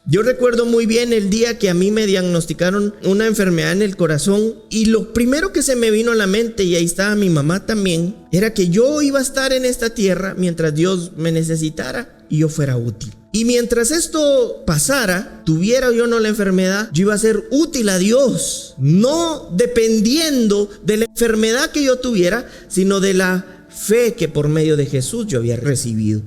Yo recuerdo muy bien el día que a mí me diagnosticaron una enfermedad en el corazón, y lo primero que se me vino a la mente, y ahí estaba mi mamá también, era que yo iba a estar en esta tierra mientras Dios me necesitara y yo fuera útil. Y mientras esto pasara, tuviera yo o no la enfermedad, yo iba a ser útil a Dios, no dependiendo de la enfermedad que yo tuviera, sino de la fe que por medio de Jesús yo había recibido.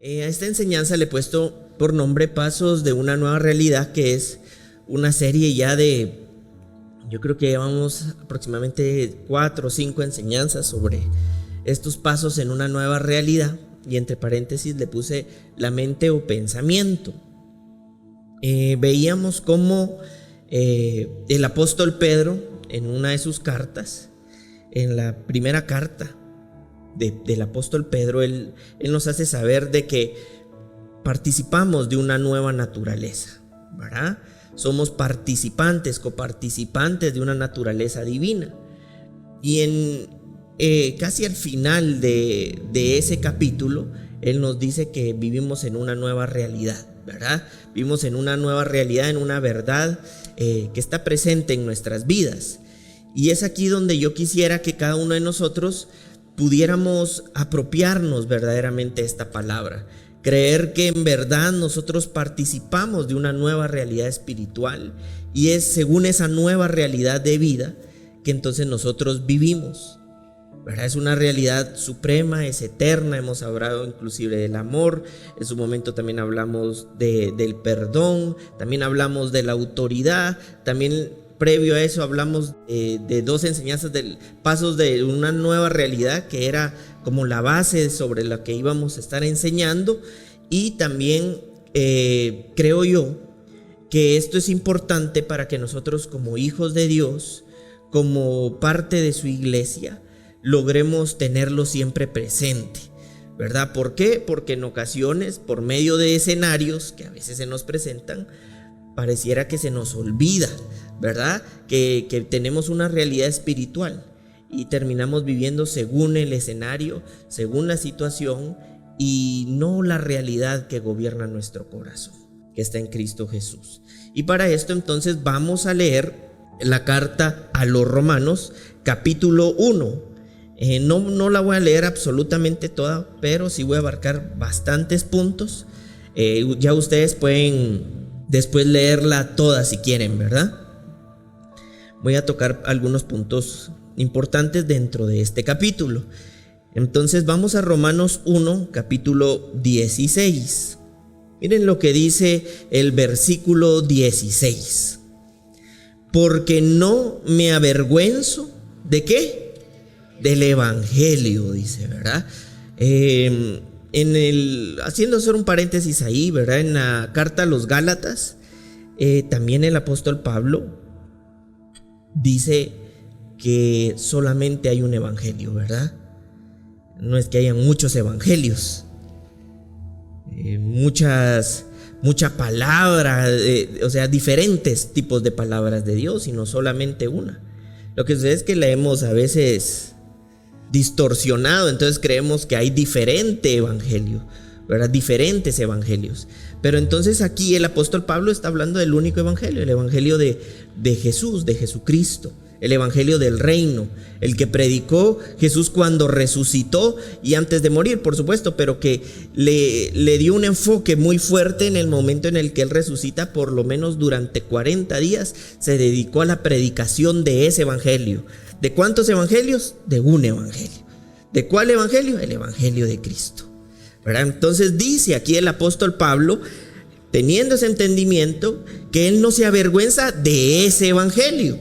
A esta enseñanza le he puesto por nombre Pasos de una nueva realidad, que es una serie ya de, yo creo que llevamos aproximadamente 4 o 5 enseñanzas sobre estos pasos en una nueva realidad, y entre paréntesis le puse la mente o pensamiento. Veíamos cómo el apóstol Pedro, en una de sus cartas, en la primera carta del apóstol Pedro, él nos hace saber de que participamos de una nueva naturaleza, ¿verdad? Somos participantes, coparticipantes de una naturaleza divina. Y casi al final de ese capítulo, él nos dice que vivimos en una nueva realidad, ¿verdad? Vivimos en una nueva realidad, en una verdad que está presente en nuestras vidas. Y es aquí donde yo quisiera que cada uno de nosotros pudiéramos apropiarnos verdaderamente esta palabra, creer que en verdad nosotros participamos de una nueva realidad espiritual, y es según esa nueva realidad de vida que entonces nosotros vivimos, ¿verdad? Es una realidad suprema, es eterna. Hemos hablado inclusive del amor, en su momento también hablamos del perdón, también hablamos de la autoridad, también previo a eso hablamos de 2 enseñanzas del pasos de una nueva realidad, que era como la base sobre la que íbamos a estar enseñando. Y también creo yo que esto es importante para que nosotros, como hijos de Dios, como parte de su iglesia, logremos tenerlo siempre presente, ¿verdad? ¿Por qué? Porque en ocasiones, por medio de escenarios que a veces se nos presentan, pareciera que se nos olvida, ¿verdad? Que tenemos una realidad espiritual y terminamos viviendo según el escenario, según la situación, y no la realidad que gobierna nuestro corazón, que está en Cristo Jesús. Y para esto entonces vamos a leer la carta a los Romanos, capítulo 1. No la voy a leer absolutamente toda, pero sí voy a abarcar bastantes puntos. Ya ustedes pueden después leerla toda si quieren, ¿verdad? Voy a tocar algunos puntos importantes dentro de este capítulo. Entonces vamos a Romanos 1, capítulo 16. Miren lo que dice el versículo 16. Porque no me avergüenzo, ¿de qué? Del evangelio, dice, ¿verdad? Haciendo hacer un paréntesis ahí, ¿verdad? En la carta a los Gálatas, también el apóstol Pablo dice que solamente hay un evangelio, ¿verdad? No es que haya muchos evangelios, mucha palabra, o sea, diferentes tipos de palabras de Dios, sino solamente una. Lo que sucede es que leemos a veces distorsionado, entonces creemos que hay diferente evangelio, ¿verdad? Diferentes evangelios. Pero entonces aquí el apóstol Pablo está hablando del único evangelio, el evangelio de Jesús, de Jesucristo, el evangelio del reino, el que predicó Jesús cuando resucitó y antes de morir, por supuesto, pero que le dio un enfoque muy fuerte en el momento en el que él resucita. Por lo menos durante 40 días se dedicó a la predicación de ese evangelio. ¿De cuántos evangelios? De un evangelio. ¿De cuál evangelio? El evangelio de Cristo, ¿verdad? Entonces dice aquí el apóstol Pablo, teniendo ese entendimiento, que él no se avergüenza de ese evangelio,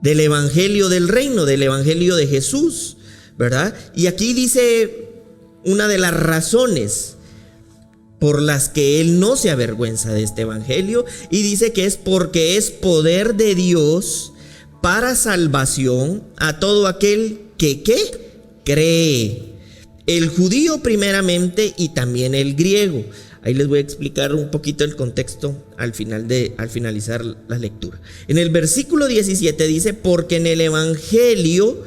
del evangelio del reino, del evangelio de Jesús, ¿verdad? Y aquí dice una de las razones por las que él no se avergüenza de este evangelio, y dice que es porque es poder de Dios para salvación a todo aquel que ¿qué? Cree. El judío primeramente y también el griego. Ahí les voy a explicar un poquito el contexto al finalizar la lectura. En el versículo 17 dice, porque en el evangelio,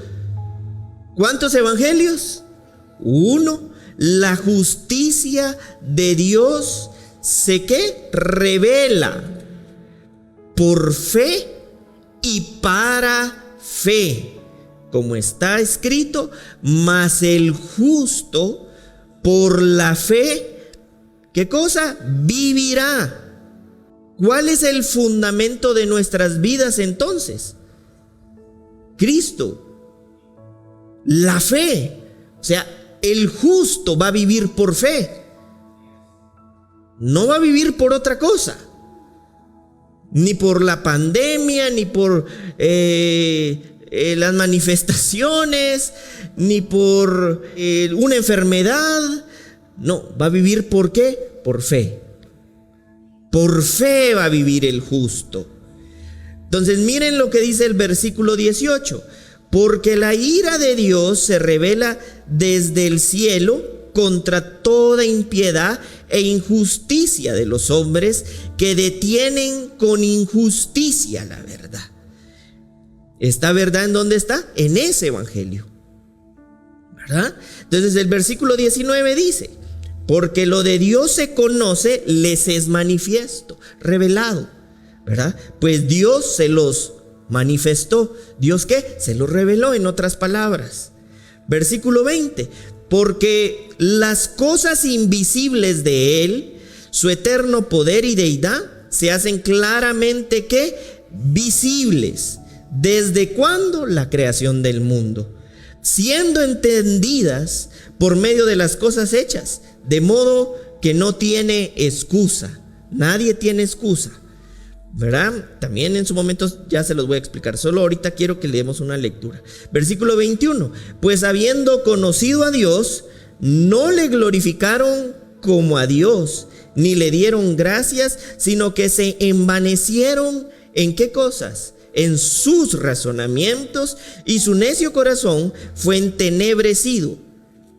¿cuántos evangelios? Uno. La justicia de Dios se ¿qué? Revela por fe y para fe, como está escrito, mas el justo por la fe, ¿qué cosa? Vivirá. ¿Cuál es el fundamento de nuestras vidas entonces? Cristo. La fe. O sea, el justo va a vivir por fe. No va a vivir por otra cosa. Ni por la pandemia, ni por las manifestaciones, ni por una enfermedad. No, va a vivir ¿por qué? Por fe. Por fe va a vivir el justo. Entonces miren lo que dice el versículo 18. Porque la ira de Dios se revela desde el cielo contra toda impiedad e injusticia de los hombres que detienen con injusticia la verdad. ¿Esta verdad en dónde está? En ese evangelio, ¿verdad? Entonces el versículo 19 dice, porque lo de Dios se conoce, les es manifiesto, revelado, ¿verdad? Pues Dios se los manifestó. ¿Dios qué? Se lo reveló, en otras palabras. Versículo 20. Porque las cosas invisibles de Él, su eterno poder y deidad, se hacen claramente ¿qué? Visibles. ¿Desde cuándo? La creación del mundo. Siendo entendidas por medio de las cosas hechas, de modo que no tiene excusa. Nadie tiene excusa, ¿verdad? También en su momento ya se los voy a explicar. Solo ahorita quiero que leemos una lectura. Versículo 21. Pues habiendo conocido a Dios, no le glorificaron como a Dios, ni le dieron gracias, sino que se envanecieron ¿en qué cosas? En sus razonamientos, y su necio corazón fue entenebrecido.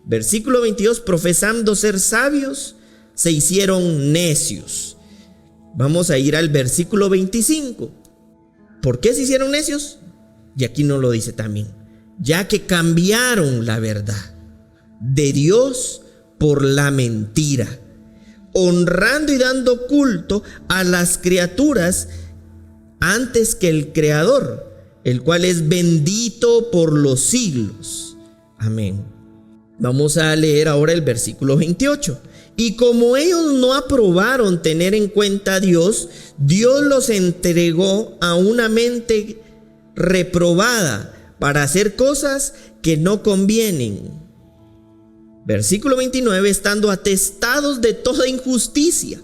Versículo 22. Profesando ser sabios, se hicieron necios. Vamos a ir al versículo 25. ¿Por qué se hicieron necios? Y aquí no lo dice también. Ya que cambiaron la verdad de Dios por la mentira, honrando y dando culto a las criaturas antes que el Creador, el cual es bendito por los siglos. Amén. Vamos a leer ahora el versículo 28. Y como ellos no aprobaron tener en cuenta a Dios, Dios los entregó a una mente reprobada para hacer cosas que no convienen. Versículo 29. Estando atestados de toda injusticia,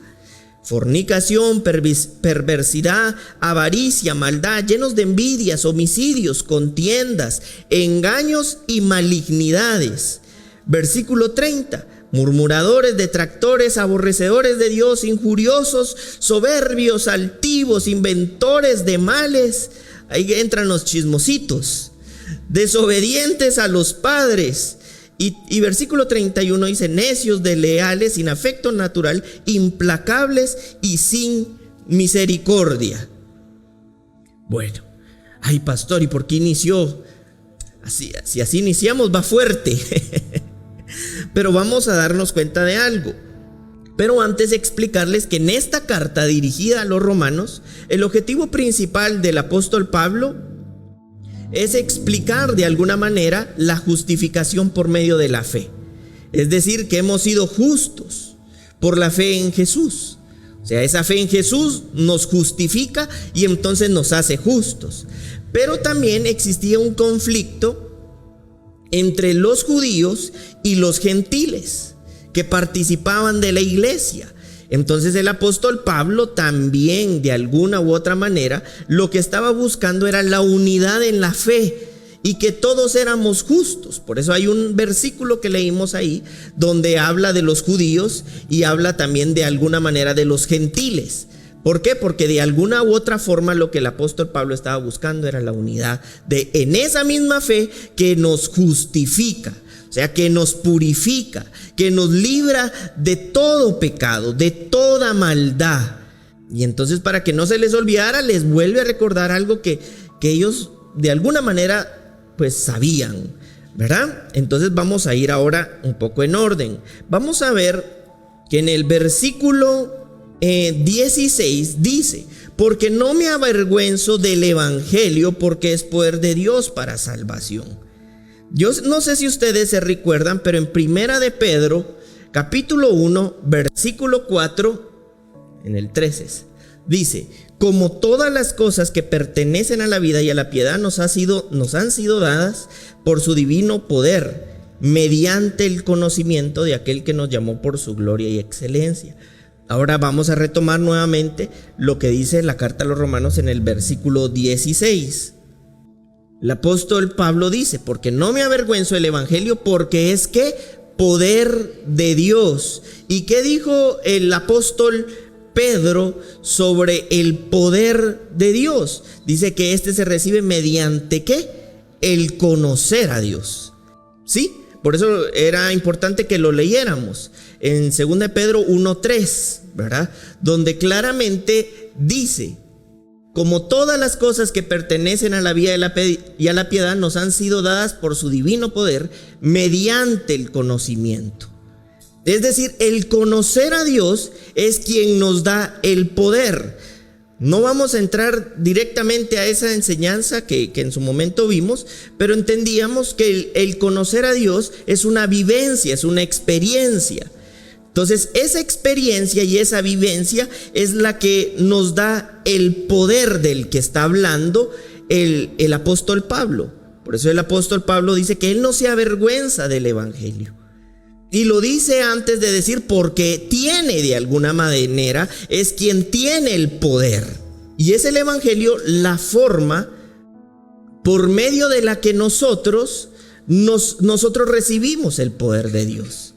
fornicación, perversidad, avaricia, maldad, llenos de envidias, homicidios, contiendas, engaños y malignidades. Versículo 30. Murmuradores, detractores, aborrecedores de Dios, injuriosos, soberbios, altivos, inventores de males. Ahí entran los chismositos. Desobedientes a los padres. Y versículo 31 dice, necios, desleales, sin afecto natural, implacables y sin misericordia. Bueno, ay pastor, ¿y por qué inició? Si así iniciamos va fuerte. Pero vamos a darnos cuenta de algo. Pero antes de explicarles que en esta carta dirigida a los romanos, el objetivo principal del apóstol Pablo es explicar de alguna manera la justificación por medio de la fe. Es decir, que hemos sido justos por la fe en Jesús. O sea, esa fe en Jesús nos justifica y entonces nos hace justos. Pero también existía un conflicto entre los judíos y los gentiles que participaban de la iglesia. Entonces el apóstol Pablo también, de alguna u otra manera, lo que estaba buscando era la unidad en la fe y que todos éramos justos. Por eso hay un versículo que leímos ahí donde habla de los judíos y habla también de alguna manera de los gentiles. ¿Por qué? Porque de alguna u otra forma lo que el apóstol Pablo estaba buscando era la unidad en esa misma fe que nos justifica, o sea, que nos purifica, que nos libra de todo pecado, de toda maldad. Y entonces, para que no se les olvidara, les vuelve a recordar algo que ellos de alguna manera pues sabían, ¿verdad? Entonces vamos a ir ahora un poco en orden. Vamos a ver que en el versículo 16 dice: porque no me avergüenzo del evangelio, porque es poder de Dios para salvación. Yo no sé si ustedes se recuerdan, pero en Primera de Pedro, capítulo 1, versículo 4, en el 13, dice: como todas las cosas que pertenecen a la vida y a la piedad nos han sido dadas por su divino poder, mediante el conocimiento de aquel que nos llamó por su gloria y excelencia. Ahora vamos a retomar nuevamente lo que dice la carta a los Romanos en el versículo 16. El apóstol Pablo dice: porque no me avergüenzo del evangelio, porque es que poder de Dios. ¿Y qué dijo el apóstol Pedro sobre el poder de Dios? Dice que este se recibe mediante ¿qué? El conocer a Dios. ¿Sí? Por eso era importante que lo leyéramos en 2 de Pedro 1:3, ¿verdad? Donde claramente dice: como todas las cosas que pertenecen a la vida y a la piedad nos han sido dadas por su divino poder mediante el conocimiento. Es decir, el conocer a Dios es quien nos da el poder. No vamos a entrar directamente a esa enseñanza que en su momento vimos, pero entendíamos que el conocer a Dios es una vivencia, es una experiencia. Entonces, esa experiencia y esa vivencia es la que nos da el poder del que está hablando el apóstol Pablo. Por eso el apóstol Pablo dice que él no se avergüenza del evangelio. Y lo dice antes de decir porque tiene, de alguna manera, es quien tiene el poder. Y es el evangelio la forma por medio de la que nosotros recibimos el poder de Dios.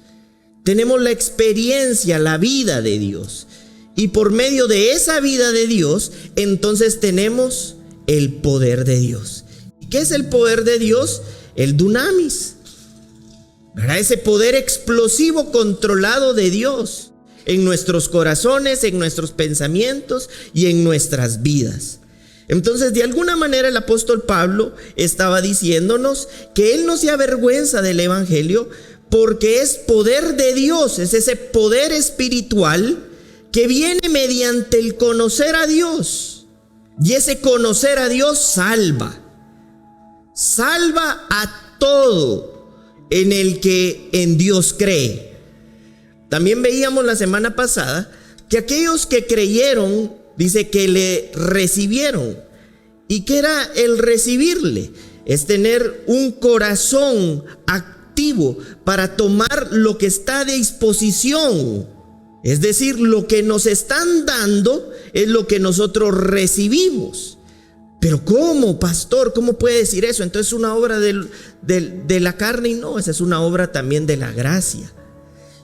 Tenemos la experiencia, la vida de Dios. Y por medio de esa vida de Dios, entonces tenemos el poder de Dios. ¿Y qué es el poder de Dios? El dunamis, ¿verdad? Ese poder explosivo controlado de Dios en nuestros corazones, en nuestros pensamientos y en nuestras vidas. Entonces, de alguna manera, el apóstol Pablo estaba diciéndonos que él no se avergüenza del evangelio, porque es poder de Dios, es ese poder espiritual que viene mediante el conocer a Dios. Y ese conocer a Dios salva a todo en el que en Dios cree. También veíamos la semana pasada que aquellos que creyeron, dice que le recibieron. ¿Y qué era el recibirle? Es tener un corazón activo para tomar lo que está a disposición. Es decir, lo que nos están dando es lo que nosotros recibimos. Pero ¿cómo, pastor? ¿Cómo puede decir eso? Entonces es una obra de la carne. Y no, esa es una obra también de la gracia.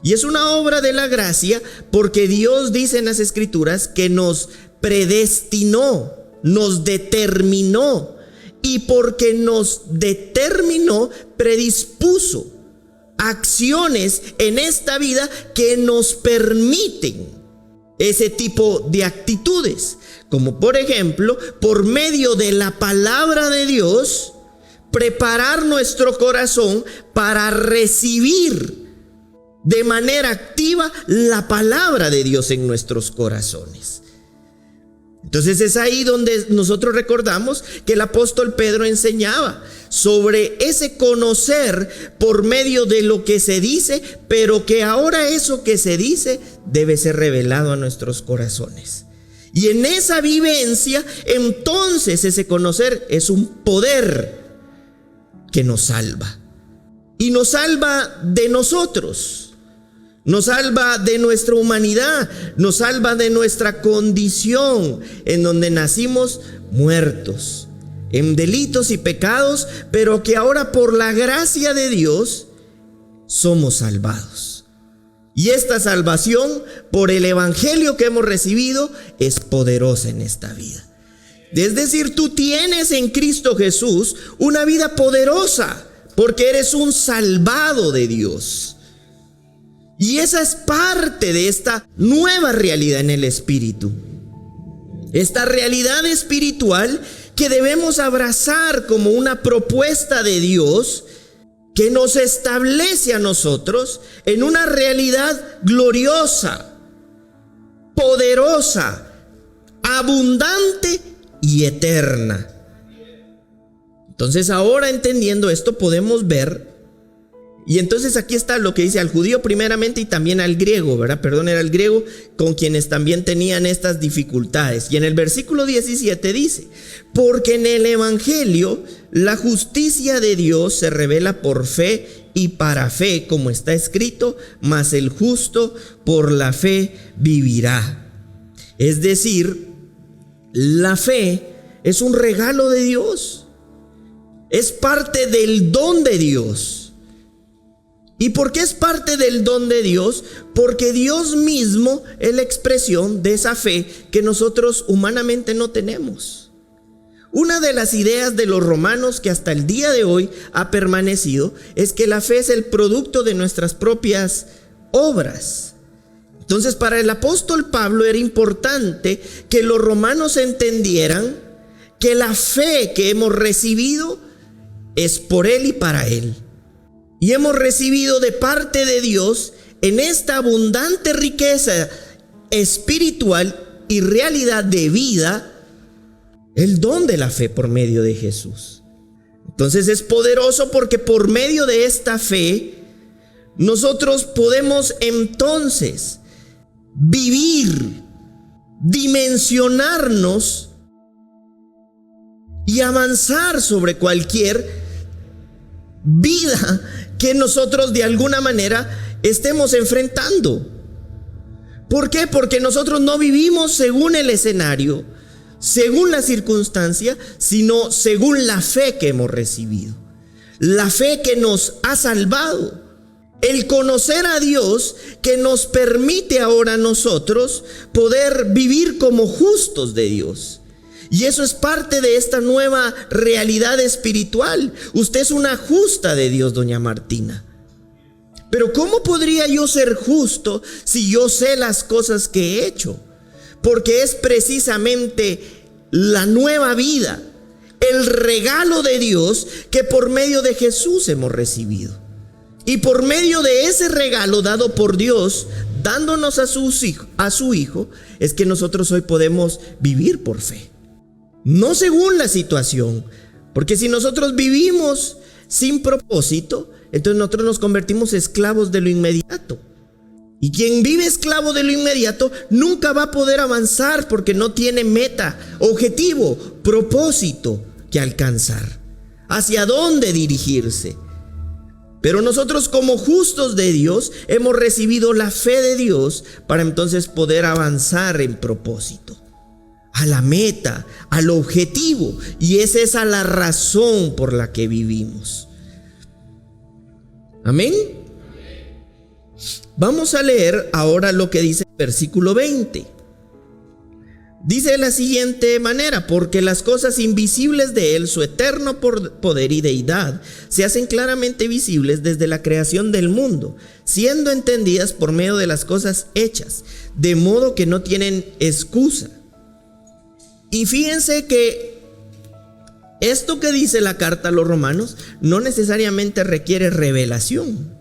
Y es una obra de la gracia porque Dios dice en las Escrituras que nos predestinó, nos determinó. Y porque nos determinó, predispuso acciones en esta vida que nos permiten ese tipo de actitudes. Como por ejemplo, por medio de la palabra de Dios, preparar nuestro corazón para recibir de manera activa la palabra de Dios en nuestros corazones. Entonces es ahí donde nosotros recordamos que el apóstol Pedro enseñaba sobre ese conocer por medio de lo que se dice, pero que ahora eso que se dice debe ser revelado a nuestros corazones. Y en esa vivencia, entonces ese conocer es un poder que nos salva. Y nos salva de nosotros. Nos salva de nuestra humanidad, nos salva de nuestra condición en donde nacimos muertos. en delitos y pecados, pero que ahora por la gracia de Dios somos salvados. Y esta salvación por el evangelio que hemos recibido es poderosa en esta vida. Es decir, tú tienes en Cristo Jesús una vida poderosa porque eres un salvado de Dios. Y esa es parte de esta nueva realidad en el Espíritu. Esta realidad espiritual que debemos abrazar como una propuesta de Dios que nos establece a nosotros en una realidad gloriosa, poderosa, abundante y eterna. Entonces ahora, entendiendo esto, podemos ver, y entonces aquí está lo que dice al judío primeramente y también al griego, ¿verdad? Perdón, era el griego con quienes también tenían estas dificultades. Y en el versículo 17 dice: porque en el evangelio la justicia de Dios se revela por fe y para fe, como está escrito, mas el justo por la fe vivirá. Es decir, la fe es un regalo de Dios, es parte del don de Dios. ¿Y por qué es parte del don de Dios? Porque Dios mismo es la expresión de esa fe que nosotros humanamente no tenemos. Una de las ideas de los romanos que hasta el día de hoy ha permanecido es que la fe es el producto de nuestras propias obras. Entonces, para el apóstol Pablo era importante que los romanos entendieran que la fe que hemos recibido es por él y para él. Y hemos recibido de parte de Dios en esta abundante riqueza espiritual y realidad de vida el don de la fe por medio de Jesús. Entonces es poderoso porque por medio de esta fe nosotros podemos entonces vivir, dimensionarnos y avanzar sobre cualquier vida que nosotros de alguna manera estemos enfrentando. ¿Por qué? Porque nosotros no vivimos según el escenario, según la circunstancia, sino según la fe que hemos recibido, la fe que nos ha salvado, el conocer a Dios que nos permite ahora a nosotros poder vivir como justos de Dios. Y eso es parte de esta nueva realidad espiritual. Usted es una justa de Dios, doña Martina. Pero ¿cómo podría yo ser justo si yo sé las cosas que he hecho? Porque es precisamente la nueva vida, el regalo de Dios que por medio de Jesús hemos recibido. Y por medio de ese regalo dado por Dios, dándonos a su Hijo, es que nosotros hoy podemos vivir por fe. No según la situación, porque si nosotros vivimos sin propósito, entonces nosotros nos convertimos esclavos de lo inmediato. Y quien vive esclavo de lo inmediato nunca va a poder avanzar porque no tiene meta, objetivo, propósito que alcanzar, hacia dónde dirigirse. Pero nosotros como justos de Dios hemos recibido la fe de Dios para entonces poder avanzar en propósito, a la meta, al objetivo, y es esa la razón por la que vivimos. Amén. Vamos a leer ahora lo que dice el versículo 20. Dice de la siguiente manera: porque las cosas invisibles de Él, su eterno poder y deidad, se hacen claramente visibles desde la creación del mundo, siendo entendidas por medio de las cosas hechas, de modo que no tienen excusa. Y fíjense que esto que dice la carta a los romanos no necesariamente requiere revelación,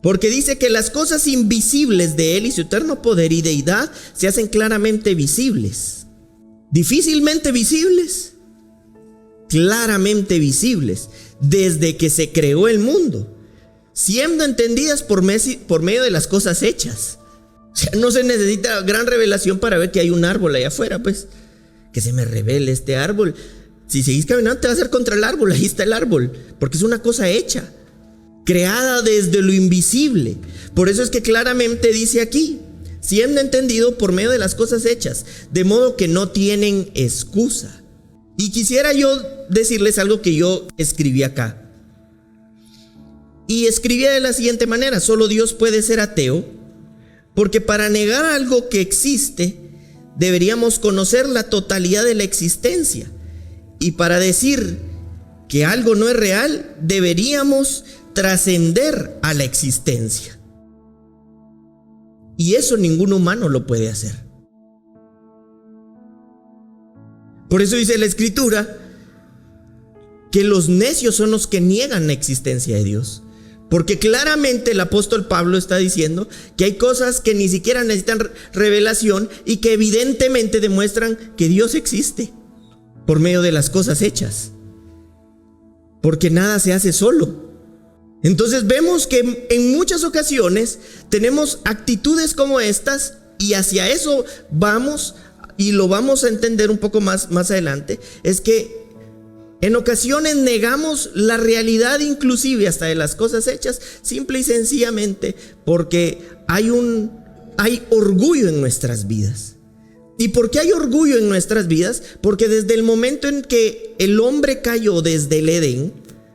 porque dice que las cosas invisibles de Él y su eterno poder y deidad se hacen claramente visibles. Difícilmente visibles, claramente visibles, desde que se creó el mundo, siendo entendidas por medio de las cosas hechas. O sea, no se necesita gran revelación para ver que hay un árbol allá afuera, pues, que se me revele este árbol. Si seguís caminando te vas a hacer contra el árbol, ahí está el árbol, porque es una cosa hecha, creada desde lo invisible. Por eso es que claramente dice aquí: siendo entendido por medio de las cosas hechas, de modo que no tienen excusa. Y quisiera yo decirles algo que yo escribí acá. Y escribía de la siguiente manera: solo Dios puede ser ateo, porque para negar algo que existe, deberíamos conocer la totalidad de la existencia. Y para decir que algo no es real, deberíamos trascender a la existencia. Y eso ningún humano lo puede hacer. Por eso dice la Escritura que los necios son los que niegan la existencia de Dios. Porque claramente el apóstol Pablo está diciendo que hay cosas que ni siquiera necesitan revelación y que evidentemente demuestran que Dios existe por medio de las cosas hechas. Porque nada se hace solo. Entonces vemos que en muchas ocasiones tenemos actitudes como estas, y hacia eso vamos, y lo vamos a entender un poco más adelante. Es que en ocasiones negamos la realidad inclusive hasta de las cosas hechas, simple y sencillamente porque hay orgullo en nuestras vidas. ¿Y por qué hay orgullo en nuestras vidas? Porque desde el momento en que el hombre cayó desde el Edén,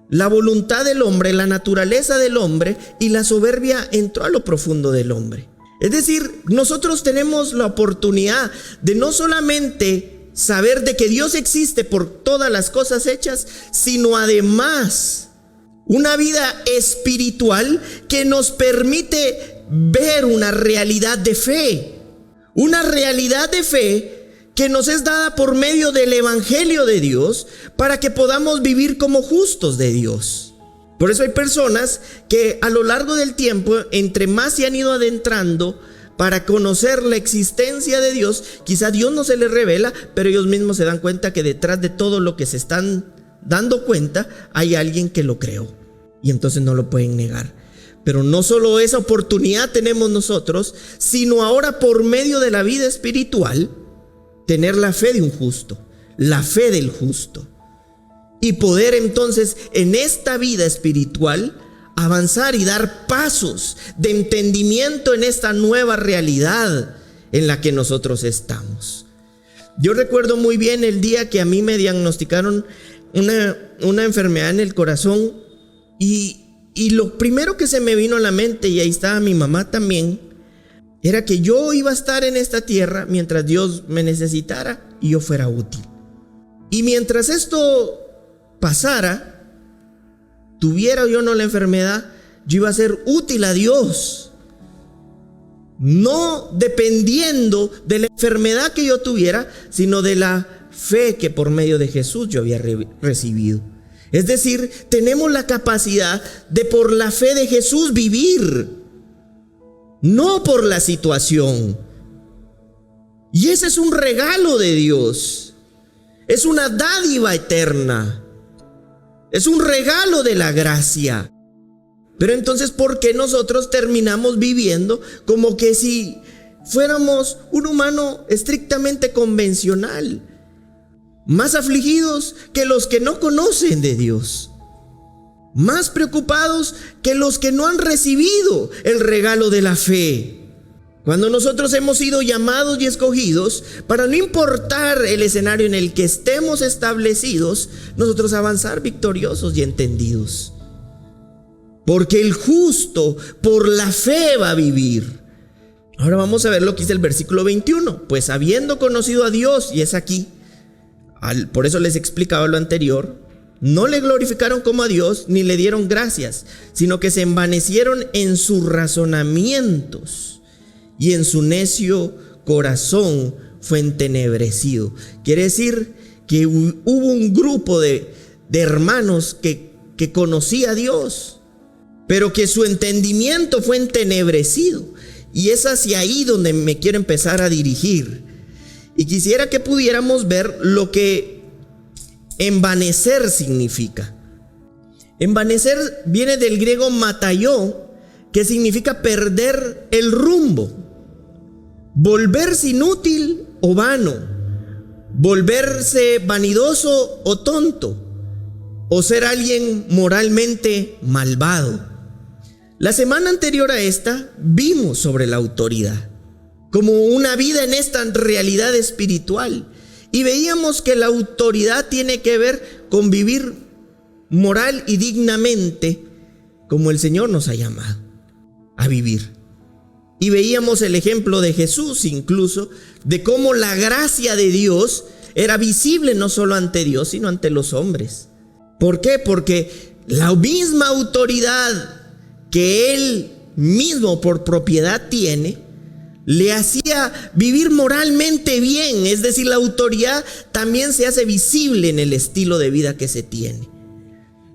la voluntad del hombre, la naturaleza del hombre y la soberbia entró a lo profundo del hombre. Es decir, nosotros tenemos la oportunidad de no solamente saber de que Dios existe por todas las cosas hechas, sino además una vida espiritual que nos permite ver una realidad de fe. Una realidad de fe que nos es dada por medio del evangelio de Dios para que podamos vivir como justos de Dios. Por eso hay personas que a lo largo del tiempo, entre más se han ido adentrando para conocer la existencia de Dios, quizá Dios no se les revela, pero ellos mismos se dan cuenta que detrás de todo lo que se están dando cuenta hay alguien que lo creó, y entonces no lo pueden negar. Pero no solo esa oportunidad tenemos nosotros, sino ahora por medio de la vida espiritual, tener la fe de un justo, la fe del justo, y poder entonces en esta vida espiritual avanzar y dar pasos de entendimiento en esta nueva realidad en la que nosotros estamos. Yo recuerdo muy bien el día que a mí me diagnosticaron una enfermedad en el corazón, y lo primero que se me vino a la mente, y ahí estaba mi mamá también, era que yo iba a estar en esta tierra mientras Dios me necesitara y yo fuera útil. Y mientras esto pasara, tuviera yo no la enfermedad, yo iba a ser útil a Dios, no dependiendo de la enfermedad que yo tuviera, sino de la fe que por medio de Jesús yo había recibido. Es decir, tenemos la capacidad de por la fe de Jesús vivir, no por la situación. Y ese es un regalo de Dios, es una dádiva eterna, es un regalo de la gracia. Pero entonces, ¿por qué nosotros terminamos viviendo como que si fuéramos un humano estrictamente convencional? Más afligidos que los que no conocen de Dios, más preocupados que los que no han recibido el regalo de la fe. Cuando nosotros hemos sido llamados y escogidos para, no importar el escenario en el que estemos establecidos, nosotros avanzar victoriosos y entendidos. Porque el justo por la fe va a vivir. Ahora vamos a ver lo que dice el versículo 21. Pues habiendo conocido a Dios, y es aquí, por eso les explicaba lo anterior, no le glorificaron como a Dios ni le dieron gracias, sino que se envanecieron en sus razonamientos y en su necio corazón fue entenebrecido. Quiere decir que hubo un grupo de hermanos que conocía a Dios, pero que su entendimiento fue entenebrecido. Y es hacia ahí donde me quiero empezar a dirigir. Y quisiera que pudiéramos ver lo que envanecer significa. Envanecer viene del griego mataió, que significa perder el rumbo, volverse inútil o vano, volverse vanidoso o tonto, o ser alguien moralmente malvado. La semana anterior a esta vimos sobre la autoridad como una vida en esta realidad espiritual, Y veíamos que la autoridad tiene que ver con vivir moral y dignamente como el Señor nos ha llamado a vivir. Y veíamos el ejemplo de Jesús incluso, de cómo la gracia de Dios era visible no solo ante Dios, sino ante los hombres. ¿Por qué? Porque la misma autoridad que Él mismo por propiedad tiene, le hacía vivir moralmente bien. Es decir, la autoridad también se hace visible en el estilo de vida que se tiene.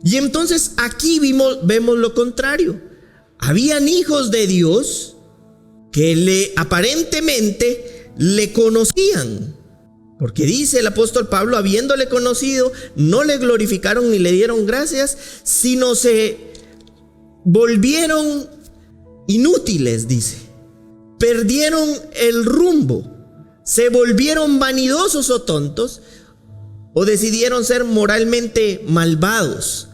Y entonces aquí vemos lo contrario. Habían hijos de Dios que aparentemente le conocían, porque dice el apóstol Pablo, habiéndole conocido, no le glorificaron ni le dieron gracias, sino se volvieron inútiles, dice. Perdieron el rumbo, se volvieron vanidosos o tontos, o decidieron ser moralmente malvados.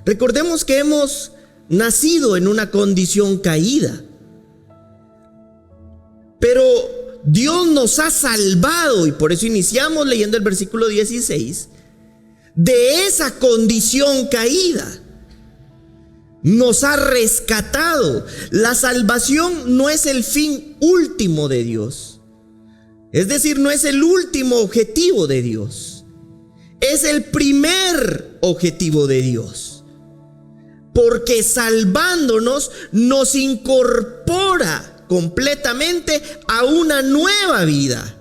Recordemos que hemos nacido en una condición caída, pero Dios nos ha salvado, y por eso iniciamos leyendo el versículo 16, de esa condición caída. Nos ha rescatado. La salvación no es el fin último de Dios. Es decir, no es el último objetivo de Dios. Es el primer objetivo de Dios. Porque salvándonos nos incorpora completamente a una nueva vida,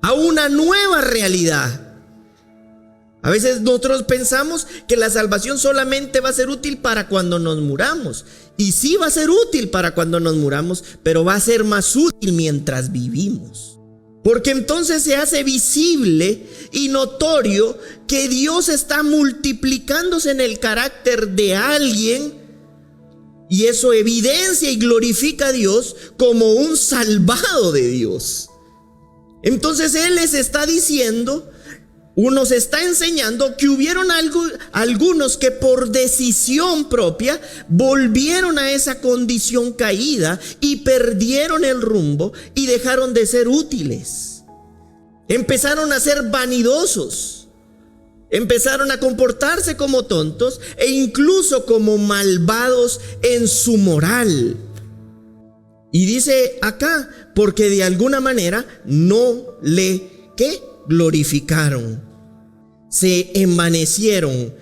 a una nueva realidad. A veces nosotros pensamos que la salvación solamente va a ser útil para cuando nos muramos. Y sí va a ser útil para cuando nos muramos, pero va a ser más útil mientras vivimos. Porque entonces se hace visible y notorio que Dios está multiplicándose en el carácter de alguien. Y eso evidencia y glorifica a Dios como un salvado de Dios. Entonces Él les está diciendo, nos está enseñando que hubieron algunos que por decisión propia volvieron a esa condición caída y perdieron el rumbo y dejaron de ser útiles. Empezaron a ser vanidosos. Empezaron a comportarse como tontos e incluso como malvados en su moral. Y dice acá, porque de alguna manera no le glorificaron. Se envanecieron,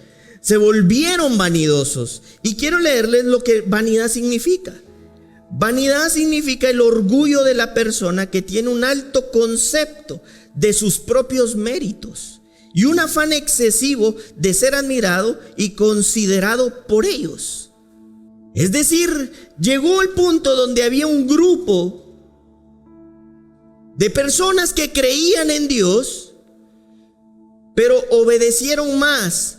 se volvieron vanidosos. Y quiero leerles lo que vanidad significa. Vanidad significa el orgullo de la persona que tiene un alto concepto de sus propios méritos y un afán excesivo de ser admirado y considerado por ellos. Es decir, llegó el punto donde había un grupo de personas que creían en Dios, pero obedecieron más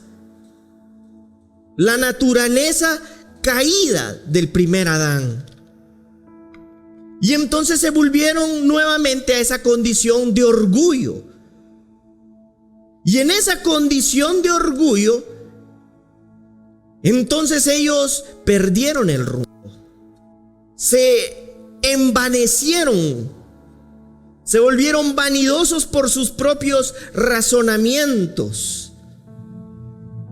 la naturaleza caída del primer Adán. Y entonces se volvieron nuevamente a esa condición de orgullo. Y en esa condición de orgullo, entonces ellos perdieron el rumbo. Se envanecieron. Se volvieron vanidosos por sus propios razonamientos.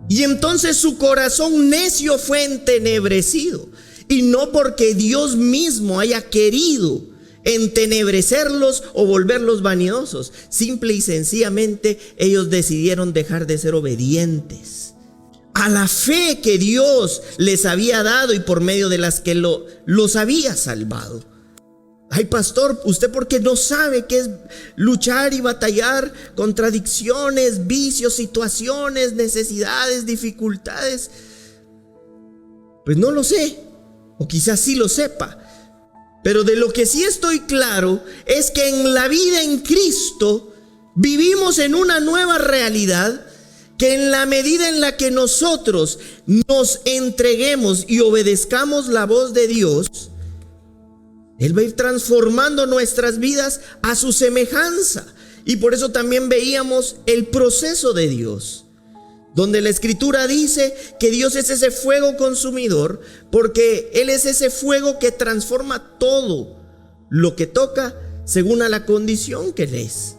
Y entonces su corazón necio fue entenebrecido. Y no porque Dios mismo haya querido entenebrecerlos o volverlos vanidosos. Simple y sencillamente ellos decidieron dejar de ser obedientes a la fe que Dios les había dado y por medio de las que los había salvado. Ay, pastor, ¿usted por qué no sabe qué es luchar y batallar contra adicciones, vicios, situaciones, necesidades, dificultades? Pues no lo sé, o quizás sí lo sepa. Pero de lo que sí estoy claro es que en la vida en Cristo vivimos en una nueva realidad, que en la medida en la que nosotros nos entreguemos y obedezcamos la voz de Dios, Él va a ir transformando nuestras vidas a su semejanza. Y por eso también veíamos el proceso de Dios, donde la Escritura dice que Dios es ese fuego consumidor, porque Él es ese fuego que transforma todo lo que toca según a la condición que Él es.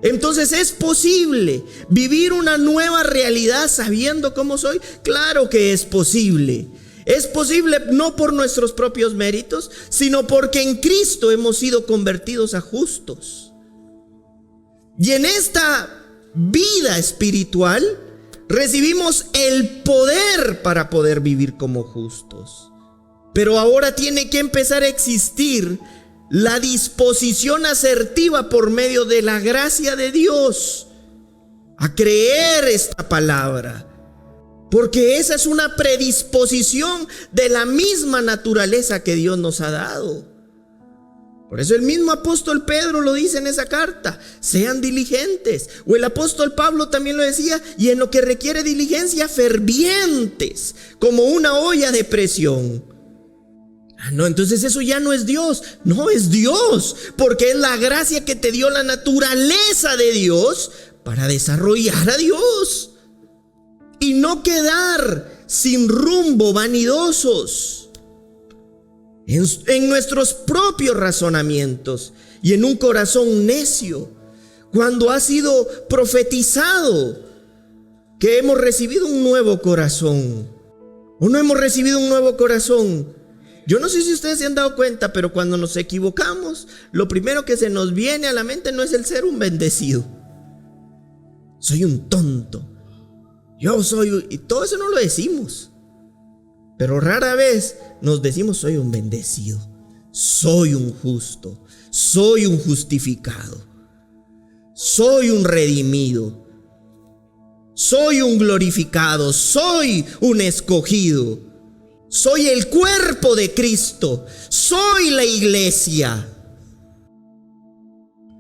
Entonces, ¿es posible vivir una nueva realidad sabiendo cómo soy? Claro que es posible. Es posible no por nuestros propios méritos, sino porque en Cristo hemos sido convertidos a justos. Y en esta vida espiritual recibimos el poder para poder vivir como justos. Pero ahora tiene que empezar a existir la disposición asertiva por medio de la gracia de Dios a creer esta palabra. Porque esa es una predisposición de la misma naturaleza que Dios nos ha dado. Por eso el mismo apóstol Pedro lo dice en esa carta: sean diligentes. O el apóstol Pablo también lo decía: y en lo que requiere diligencia, fervientes, como una olla de presión. No, entonces eso ya no es Dios. No, es Dios, porque es la gracia que te dio la naturaleza de Dios para desarrollar a Dios y no quedar sin rumbo, vanidosos en nuestros propios razonamientos y en un corazón necio, cuando ha sido profetizado que hemos recibido un nuevo corazón. ¿O no hemos recibido un nuevo corazón? Yo no sé si ustedes se han dado cuenta, pero cuando nos equivocamos, lo primero que se nos viene a la mente no es el ser un bendecido. Soy un tonto. Yo soy... Y todo eso no lo decimos. Pero rara vez nos decimos: soy un bendecido, soy un justo, soy un justificado, soy un redimido, soy un glorificado, soy un escogido, soy el cuerpo de Cristo, soy la iglesia,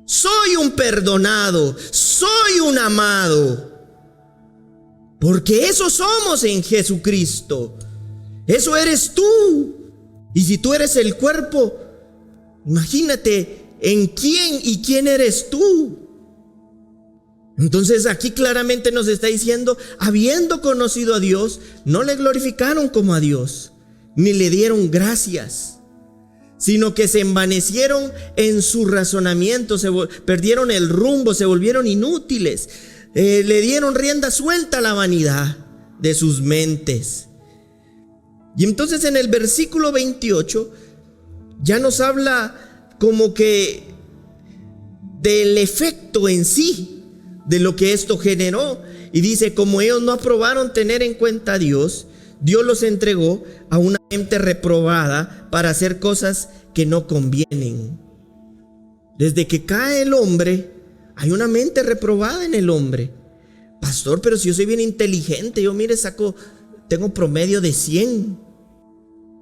soy un perdonado, soy un amado. Porque eso somos en Jesucristo. Eso eres tú. Y si tú eres el cuerpo, imagínate en quién y quién eres tú. Entonces aquí claramente nos está diciendo: habiendo conocido a Dios, no le glorificaron como a Dios, ni le dieron gracias, sino que se envanecieron en su razonamiento, perdieron el rumbo, se volvieron inútiles, le dieron rienda suelta a la vanidad de sus mentes. Y entonces en el versículo 28 ya nos habla como que del efecto en sí de lo que esto generó. Y dice: como ellos no aprobaron tener en cuenta a Dios, Dios los entregó a una mente reprobada para hacer cosas que no convienen. Desde que cae el hombre, hay una mente reprobada en el hombre. Pastor, pero si yo soy bien inteligente, yo tengo promedio de 100.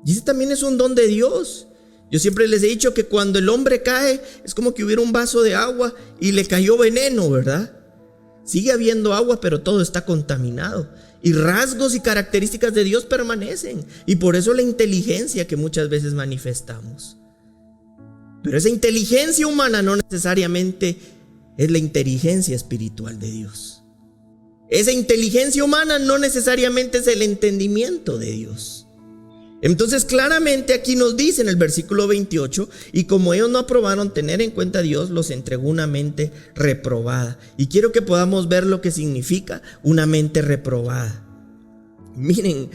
Y ese también es un don de Dios. Yo siempre les he dicho que cuando el hombre cae, es como que hubiera un vaso de agua y le cayó veneno, ¿verdad? Sigue habiendo agua, pero todo está contaminado. Y rasgos y características de Dios permanecen. Y por eso la inteligencia que muchas veces manifestamos. Pero esa inteligencia humana no necesariamente es la inteligencia espiritual de Dios. Esa inteligencia humana no necesariamente es el entendimiento de Dios. Entonces claramente aquí nos dice en el versículo 28: y como ellos no aprobaron tener en cuenta a Dios, los entregó una mente reprobada. Y quiero que podamos ver lo que significa una mente reprobada. Miren,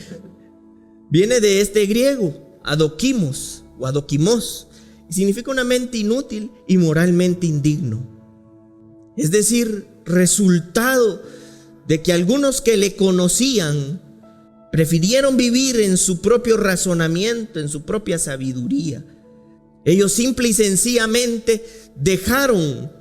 viene de este griego, adokimos o adokimos, y significa una mente inútil y moralmente indigno. Es decir, resultado de que algunos que le conocían prefirieron vivir en su propio razonamiento, en su propia sabiduría. Ellos simple y sencillamente dejaron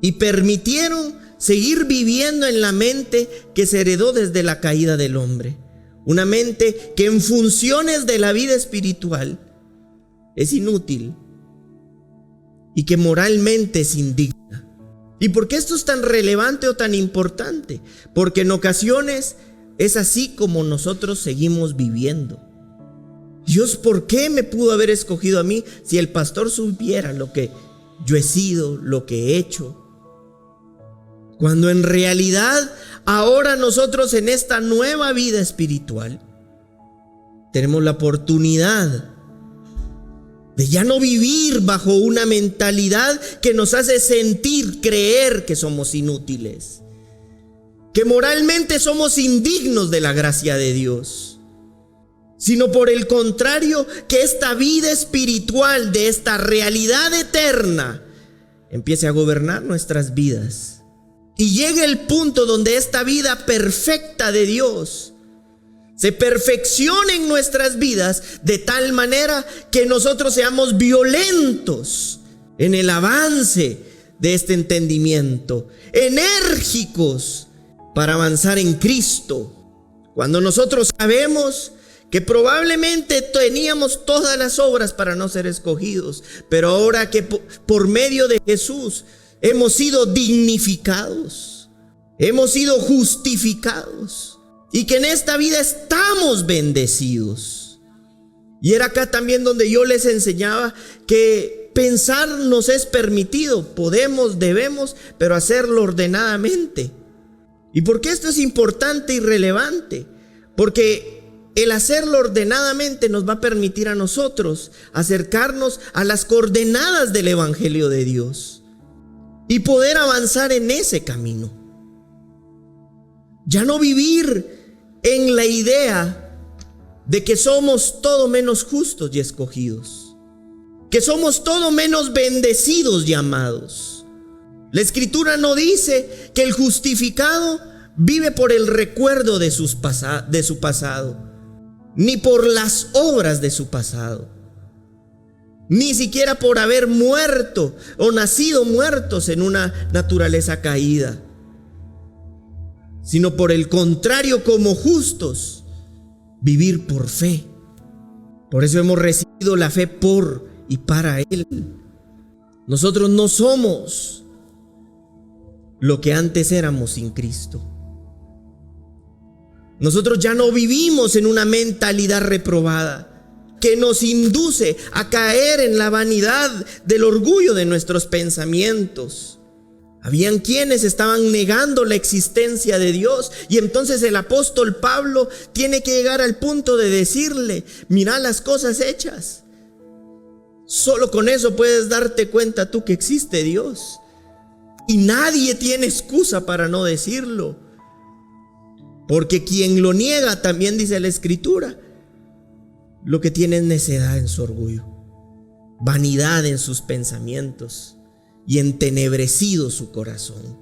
y permitieron seguir viviendo en la mente que se heredó desde la caída del hombre. Una mente que en funciones de la vida espiritual es inútil y que moralmente es indigna. ¿Y por qué esto es tan relevante o tan importante? Porque en ocasiones es así como nosotros seguimos viviendo. Dios, ¿por qué me pudo haber escogido a mí si el pastor supiera lo que yo he sido, lo que he hecho? Cuando en realidad ahora nosotros en esta nueva vida espiritual tenemos la oportunidad de ya no vivir bajo una mentalidad que nos hace sentir, creer que somos inútiles, que moralmente somos indignos de la gracia de Dios, sino por el contrario, que esta vida espiritual de esta realidad eterna empiece a gobernar nuestras vidas y llegue el punto donde esta vida perfecta de Dios se perfeccione en nuestras vidas de tal manera que nosotros seamos violentos en el avance de este entendimiento, enérgicos para avanzar en Cristo. Cuando nosotros sabemos que probablemente teníamos todas las obras para no ser escogidos, pero ahora que por medio de Jesús hemos sido dignificados, hemos sido justificados, y que en esta vida estamos bendecidos. Y era acá también donde yo les enseñaba que pensar nos es permitido, podemos, debemos, pero hacerlo ordenadamente. ¿Y por qué esto es importante y relevante? Porque el hacerlo ordenadamente nos va a permitir a nosotros acercarnos a las coordenadas del Evangelio de Dios y poder avanzar en ese camino. Ya no vivir en la idea de que somos todo menos justos y escogidos, que somos todo menos bendecidos y amados. La Escritura no dice que el justificado vive por el recuerdo de su pasado, ni por las obras de su pasado, ni siquiera por haber muerto o nacido muertos en una naturaleza caída, sino por el contrario, como justos, vivir por fe. Por eso hemos recibido la fe por y para Él. Nosotros no somos lo que antes éramos sin Cristo. Nosotros ya no vivimos en una mentalidad reprobada que nos induce a caer en la vanidad del orgullo de nuestros pensamientos. Habían quienes estaban negando la existencia de Dios, y entonces el apóstol Pablo tiene que llegar al punto de decirle: mira las cosas hechas. Solo con eso puedes darte cuenta tú que existe Dios, y nadie tiene excusa para no decirlo, porque quien lo niega, también dice la Escritura, lo que tiene es necedad en su orgullo, vanidad en sus pensamientos y entenebrecido su corazón.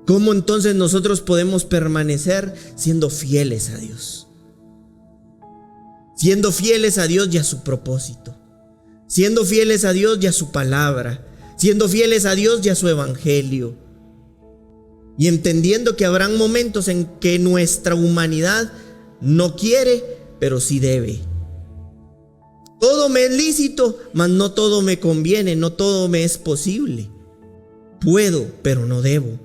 ¿Cómo entonces nosotros podemos permanecer siendo fieles a Dios? Siendo fieles a Dios y a su propósito, siendo fieles a Dios y a su palabra, siendo fieles a Dios y a su evangelio, y entendiendo que habrán momentos en que nuestra humanidad no quiere, pero sí debe. Todo me es lícito, mas no todo me conviene, no todo me es posible. Puedo, pero no debo.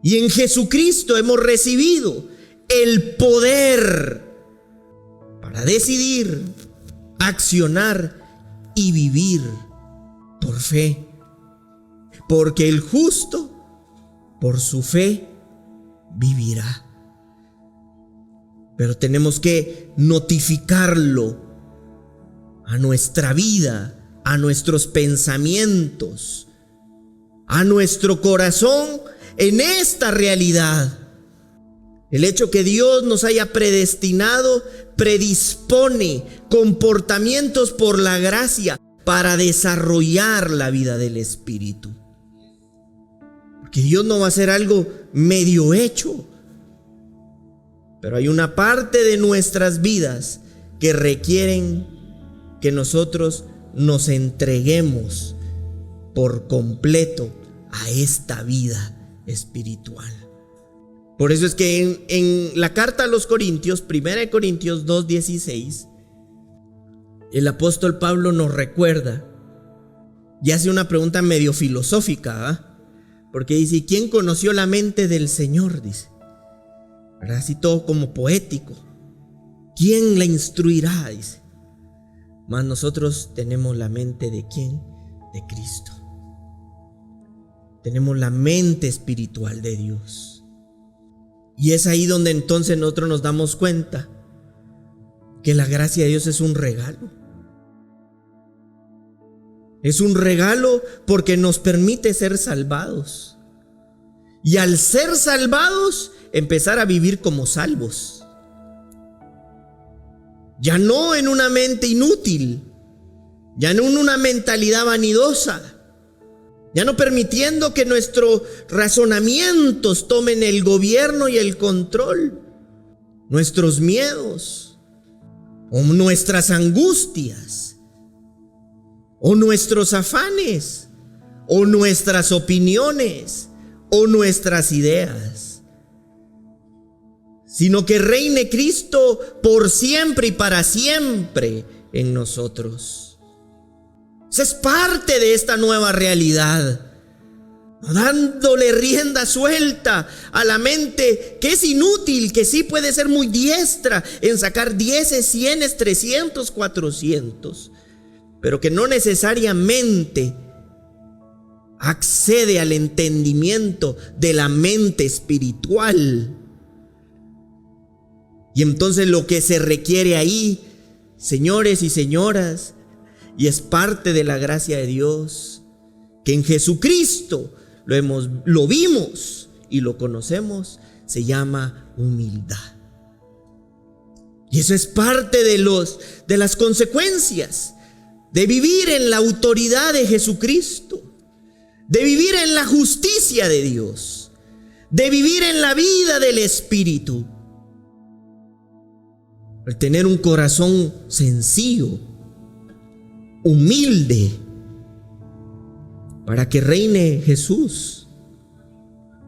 Y en Jesucristo hemos recibido el poder para decidir, accionar y vivir por fe. Porque el justo, por su fe, vivirá. Pero tenemos que notificarlo a nuestra vida, a nuestros pensamientos, a nuestro corazón en esta realidad. El hecho que Dios nos haya predestinado predispone comportamientos por la gracia para desarrollar la vida del Espíritu. Porque Dios no va a hacer algo medio hecho, pero hay una parte de nuestras vidas que requieren que nosotros nos entreguemos por completo a esta vida espiritual. Por eso es que en la carta a los Corintios, 1 Corintios 2:16, el apóstol Pablo nos recuerda y hace una pregunta medio filosófica, porque dice: ¿y quién conoció la mente del Señor? Dice, ¿verdad? Así todo como poético. ¿Quién la instruirá? Dice. Mas nosotros tenemos la mente ¿de quién? De Cristo. Tenemos la mente espiritual de Dios. Y es ahí donde entonces nosotros nos damos cuenta que la gracia de Dios es un regalo. Es un regalo porque nos permite ser salvados. Y al ser salvados, empezar a vivir como salvos. Ya no en una mente inútil, ya no en una mentalidad vanidosa, ya no permitiendo que nuestros razonamientos tomen el gobierno y el control, nuestros miedos o nuestras angustias o nuestros afanes o nuestras opiniones o nuestras ideas, sino que reine Cristo por siempre y para siempre en nosotros. Esa es parte de esta nueva realidad, dándole rienda suelta a la mente que es inútil, que sí puede ser muy diestra en sacar 10, 100, 300, 400, pero que no necesariamente accede al entendimiento de la mente espiritual. Y entonces lo que se requiere ahí, señores y señoras, y es parte de la gracia de Dios, que en Jesucristo lo vimos y lo conocemos, se llama humildad. Y eso es parte de las consecuencias de vivir en la autoridad de Jesucristo, de vivir en la justicia de Dios, de vivir en la vida del Espíritu. El tener un corazón sencillo, humilde, para que reine Jesús,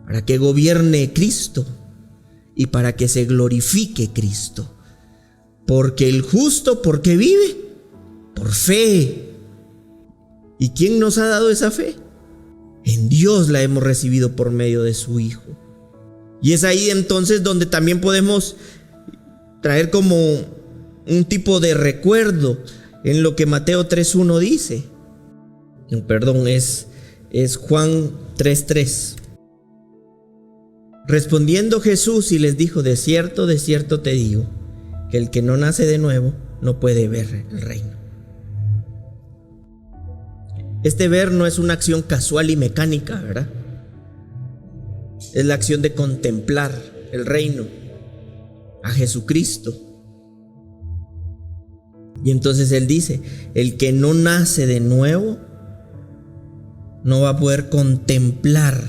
para que gobierne Cristo y para que se glorifique Cristo. Porque el justo, ¿por qué vive? Por fe. ¿Y quién nos ha dado esa fe? En Dios la hemos recibido por medio de su Hijo. Y es ahí entonces donde también podemos traer como un tipo de recuerdo en lo que Mateo 3:1 dice. Perdón, es Juan 3:3. Respondiendo Jesús y les dijo: de cierto te digo, que el que no nace de nuevo no puede ver el reino. Este ver no es una acción casual y mecánica, ¿verdad? Es la acción de contemplar el reino, a Jesucristo. Y entonces Él dice: el que no nace de nuevo no va a poder contemplar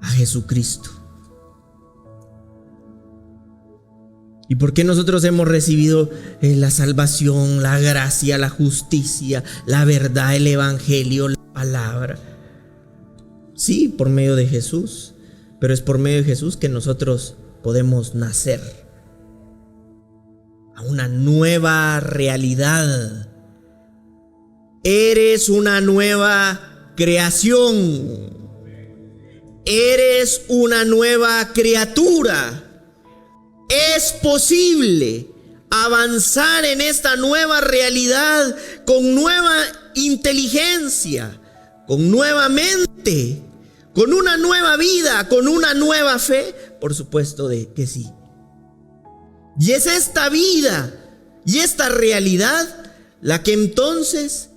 a Jesucristo. ¿Y por qué nosotros hemos recibido la salvación, la gracia, la justicia, la verdad, el evangelio, la palabra? Sí, por medio de Jesús, pero es por medio de Jesús que nosotros podemos nacer a una nueva realidad. Eres una nueva creación. Eres una nueva criatura. Es posible avanzar en esta nueva realidad con nueva inteligencia, con nueva mente, con una nueva vida, con una nueva fe. Por supuesto de que sí. Y es esta vida y esta realidad la que entonces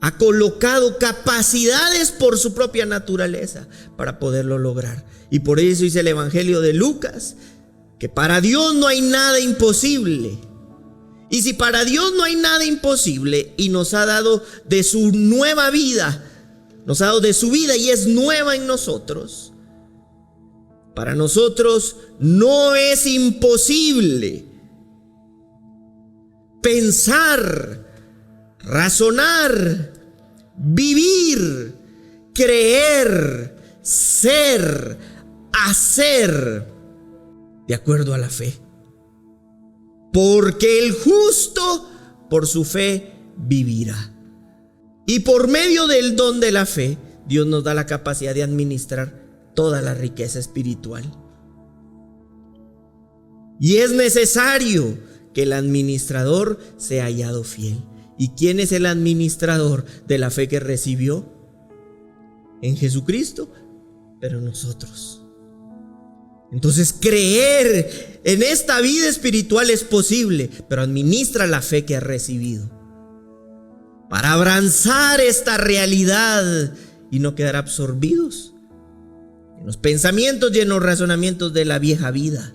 ha colocado capacidades por su propia naturaleza para poderlo lograr. Y por eso dice el Evangelio de Lucas que para Dios no hay nada imposible. Y si para Dios no hay nada imposible y nos ha dado de su nueva vida, nos ha dado de su vida y es nueva en nosotros, para nosotros no es imposible pensar, razonar, vivir, creer, ser, hacer de acuerdo a la fe. Porque el justo por su fe vivirá. Y por medio del don de la fe, Dios nos da la capacidad de administrar toda la riqueza espiritual. Y es necesario que el administrador sea hallado fiel. ¿Y quién es el administrador de la fe que recibió? En Jesucristo, pero nosotros. Entonces creer en esta vida espiritual es posible, pero administra la fe que has recibido. para abrazar esta realidad y no quedar absorbidos en los pensamientos y en los razonamientos de la vieja vida.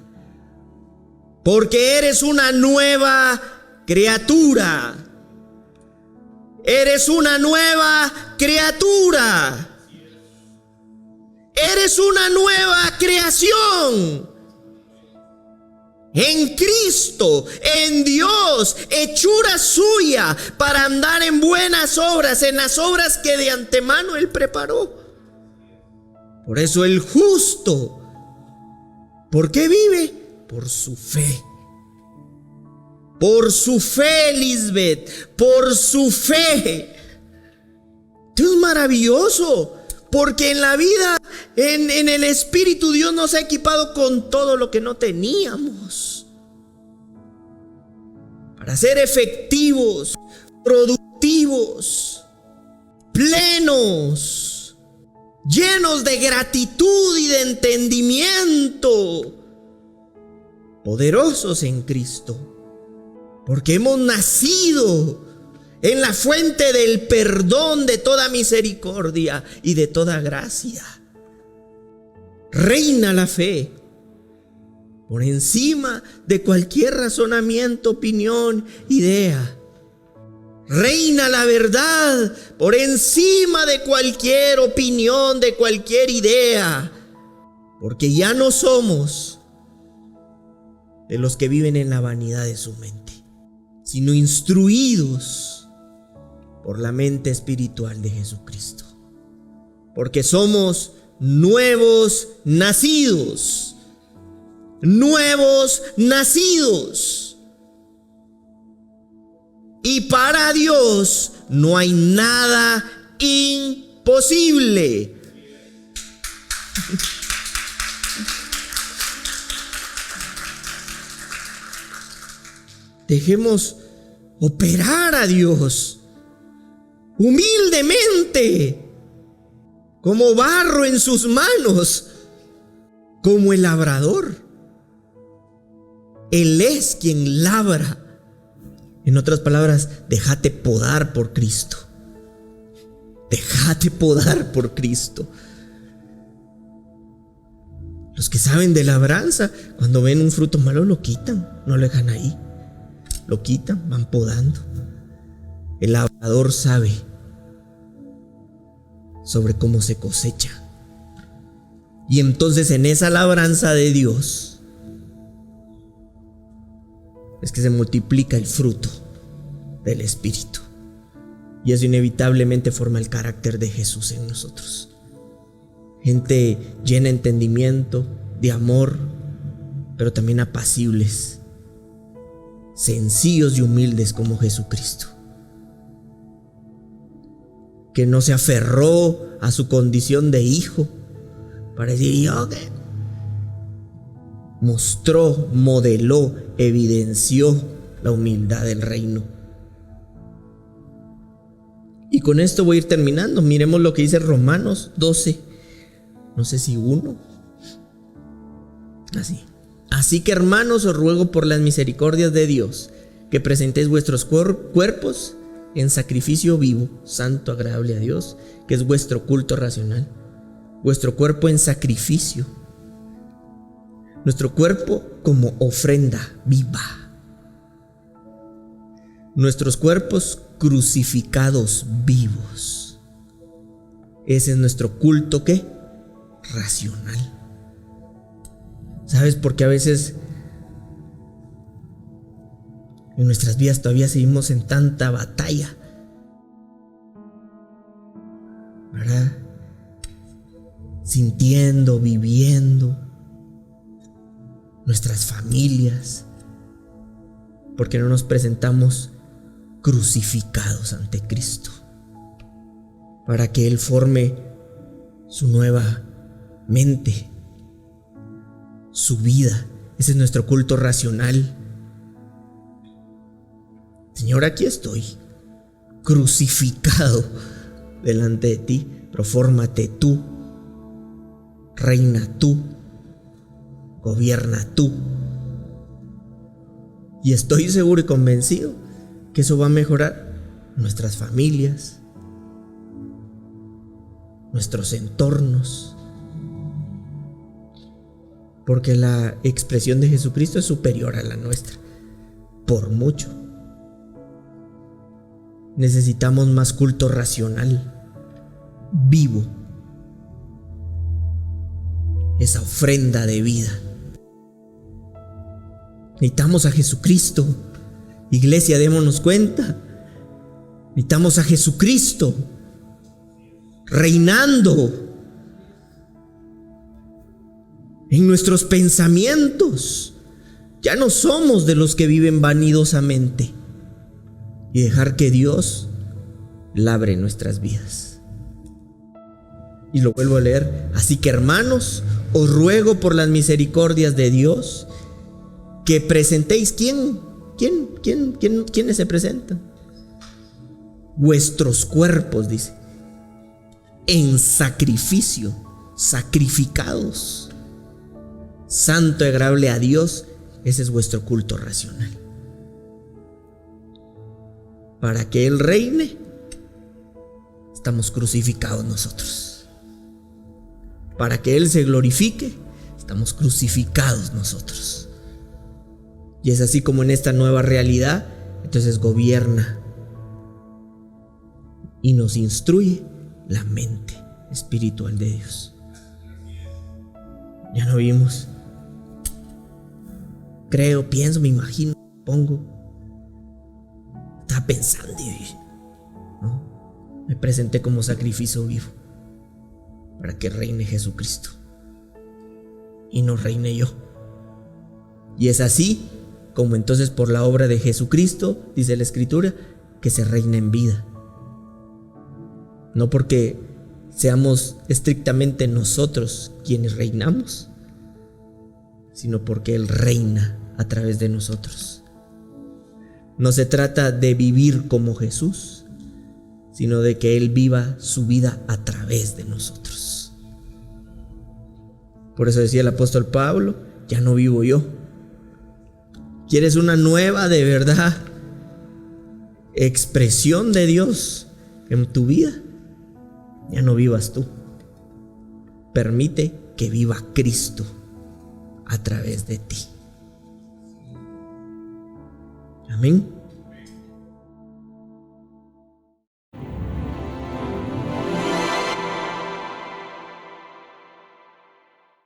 Porque eres una nueva criatura. Eres una nueva criatura. Eres una nueva creación. En Cristo, en Dios, hechura suya para andar en buenas obras, en las obras que de antemano Él preparó. Por eso el justo, ¿por qué vive? Por su fe. Por su fe, Lisbeth, por su fe. Esto es maravilloso. Porque en la vida, en el Espíritu, Dios nos ha equipado con todo lo que no teníamos. Para ser efectivos, productivos, plenos, llenos de gratitud y de entendimiento, poderosos en Cristo. Porque hemos nacido en la fuente del perdón, de toda misericordia y de toda gracia. Reina la fe por encima de cualquier razonamiento, opinión, idea. Reina la verdad por encima de cualquier opinión, de cualquier idea. Porque ya no somos de los que viven en la vanidad de su mente, sino instruidos por la mente espiritual de Jesucristo. Porque somos nuevos nacidos. Nuevos nacidos. Y para Dios no hay nada imposible. Dejemos operar a Dios humildemente, como barro en sus manos, como el labrador. Él es quien labra. En otras palabras, déjate podar por Cristo. Déjate podar por Cristo. Los que saben de labranza, cuando ven un fruto malo lo quitan, no lo dejan ahí. Lo quitan, van podando. El labrador sabe sobre cómo se cosecha. Y entonces en esa labranza de Dios es que se multiplica el fruto del Espíritu. Y eso inevitablemente forma el carácter de Jesús en nosotros. Gente llena de entendimiento, de amor, pero también apacibles, sencillos y humildes como Jesucristo, que no se aferró a su condición de hijo para decir yo qué. Mostró, modeló, evidenció la humildad del reino. Y con esto voy a ir terminando. Miremos lo que dice Romanos 12, no sé si 1. Así que, hermanos, os ruego por las misericordias de Dios que presentéis vuestros cuerpos en sacrificio vivo, santo, agradable a Dios, que es vuestro culto racional. Vuestro cuerpo en sacrificio, nuestro cuerpo como ofrenda viva, nuestros cuerpos crucificados vivos. Ese es nuestro culto, ¿qué? Racional. ¿Sabes por qué a veces en nuestras vidas todavía seguimos en tanta batalla? ¿Verdad? Sintiendo, viviendo nuestras familias, porque no nos presentamos crucificados ante Cristo, para que Él forme su nueva mente, su vida. Ese es nuestro culto racional. Señor, aquí estoy, crucificado delante de ti, pero fórmate tú, reina tú, gobierna tú. Y estoy seguro y convencido que eso va a mejorar nuestras familias, nuestros entornos, porque la expresión de Jesucristo es superior a la nuestra, por mucho. Necesitamos más culto racional, vivo, esa ofrenda de vida. Necesitamos a Jesucristo. Iglesia, démonos cuenta. Necesitamos a Jesucristo reinando en nuestros pensamientos. Ya no somos de los que viven vanidosamente, y dejar que Dios labre nuestras vidas. Y lo vuelvo a leer. Así que, hermanos, os ruego por las misericordias de Dios que presentéis. ¿Quiénes se presentan? Vuestros cuerpos, dice, en sacrificio, sacrificados, santo y agradable a Dios. Ese es vuestro culto racional. Para que Él reine, estamos crucificados nosotros. Para que Él se glorifique, estamos crucificados nosotros. Y es así como en esta nueva realidad, entonces gobierna y nos instruye la mente espiritual de Dios. Ya no vimos. Creo, pienso, me imagino, pongo. Estaba pensando y ¿no? Me presenté como sacrificio vivo para que reine Jesucristo y no reine yo. Y es así como entonces por la obra de Jesucristo, dice la Escritura, que se reina en vida. No porque seamos estrictamente nosotros quienes reinamos, sino porque Él reina a través de nosotros. No se trata de vivir como Jesús, sino de que Él viva su vida a través de nosotros. Por eso decía el apóstol Pablo, ya no vivo yo. ¿Quieres una nueva, de verdad, expresión de Dios en tu vida? Ya no vivas tú. Permite que viva Cristo a través de ti. Amén.